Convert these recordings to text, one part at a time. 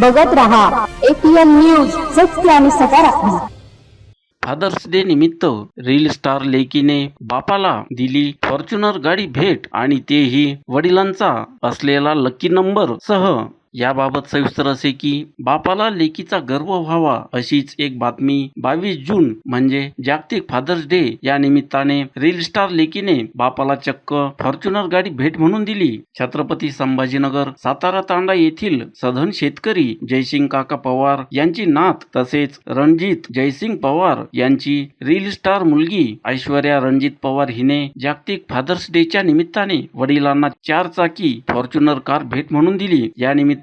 बघत रहा APN news, सत्य आणि सकारात्मक। फादर्स डे निमित्त रील स्टार लेकीने बापाला दिली फॉर्च्युनर गाडी भेट आणि तेही वडिलांचा असलेला लकी नंबर सह। याबाबत सविस्तर असे की बापाला लेकीचा गर्व व्हावा अशीच एक बातमी 22 जून म्हणजे जागतिक फादर्स डे या निमित्ताने रील स्टार लेकीने बापाला चक्क फॉर्च्युनर गाडी भेट म्हणून दिली। छत्रपती संभाजीनगर सातारा तांडा येथील सधन शेतकरी जयसिंग काका पवार यांची नात तसेच रणजित जयसिंग पवार यांची रील स्टार मुलगी ऐश्वर्या रणजित पवार हिने जागतिक फादर्स डे च्या निमित्ताने वडिलांना 4 चाकी फॉर्च्युनर कार भेट म्हणून दिली। या निमित्ताने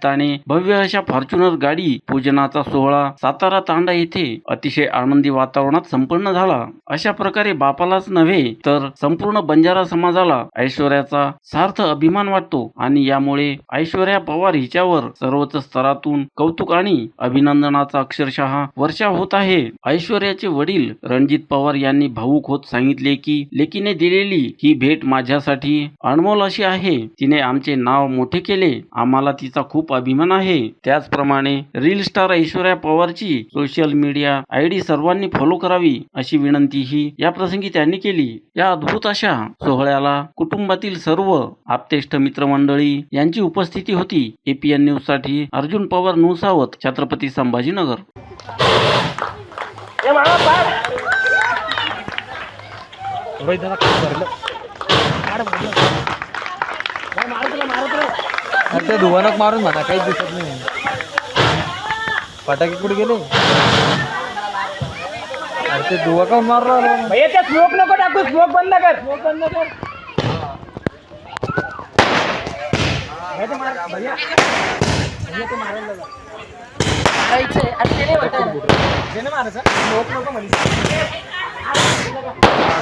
भव्य अशा फॉर्च्युनर गाडी पूजनाचा सोहळा सातारा तांडा येथे अतिशय आनंदी वातावरणात संपन्न झाला। अशा प्रकारे बापालाच नव्हे तर संपूर्ण बंजारा समाजाला ऐश्वर्याचा सार्थ अभिमान वाटतो आणि यामुळे ऐश्वर्या पवार हिच्यावर सर्वच स्तरातून कौतुक आणि अभिनंदनाचा अक्षरशः वर्षाव होत आहे। ऐश्वर्याचे वडील रणजित पवार यांनी भावुक होत सांगितले की लेकीने दिलेली ही भेट माझ्यासाठी अनमोल अशी आहे। तिने आमचे नाव मोठे केले, आम्हाला तिचा खूप अभिमान आहे। त्याचप्रमाणे रील स्टार ऐश्वर्या पवारची सोशल मीडिया ID सर्वांनी फॉलो करावी अशी विनंतीही या प्रसंगी त्यांनी केली। या अद्भुत अशा सोहळ्याला कुटुंबातील सर्व आप्तेष्ट मित्रमंडळी यांची उपस्थिती होती। APN न्यूज साठी अर्जुन पवार नुसावत, छत्रपती संभाजीनगर। ते धुवानक मारून म्हणा, काहीच दिसत नाही। फटाके कुठे गेले? अरे ते धुवा का मार राहिला भैया? ते स्मोक नको टाकू, स्मोक बंद कर, स्मोक बंद कर। भैया ते मारायला जायचं आणि ते वाटत जेने मारायचं, स्मोक नको म्हणजे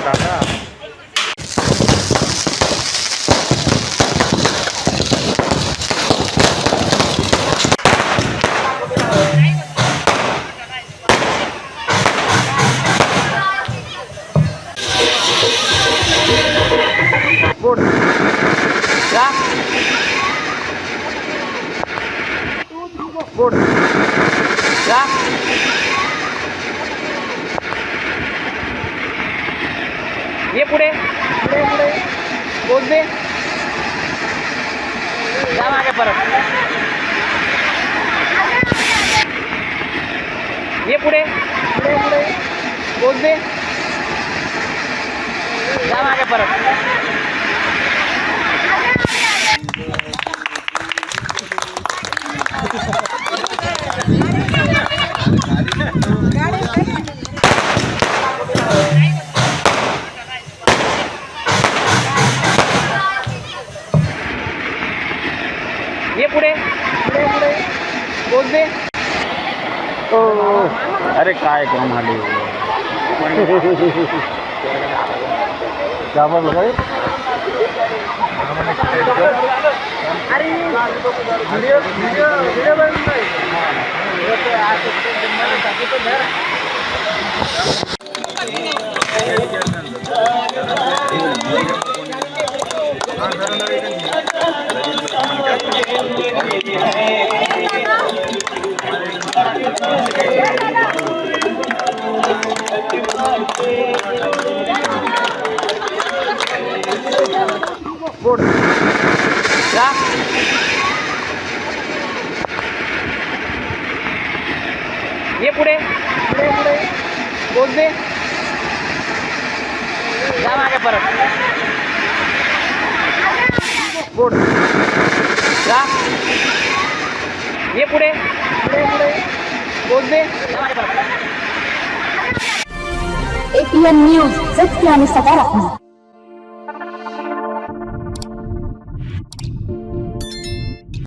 दादा। बोर्ड क्या बोर्ड क्या ये पुढे पुढे पुढे बोल दे, जा मागे परत, ये पुढे पुढे पुढे बोल दे, जा मागे परत। ये पुढे पुढे पुढे बोल दे। अरे काय काम आले क्या बोल रहे? अरे वीडियो वीडियो वीडियो बन रही बोर्ड क्या ये पुढे पुढे पुढे बोल दे, जा मागे परत। बोर्ड क्या ये पुढे पुढे पुढे बोल दे, जा मागे परत। APN न्यूज, सत्य आणि सकारात्मक।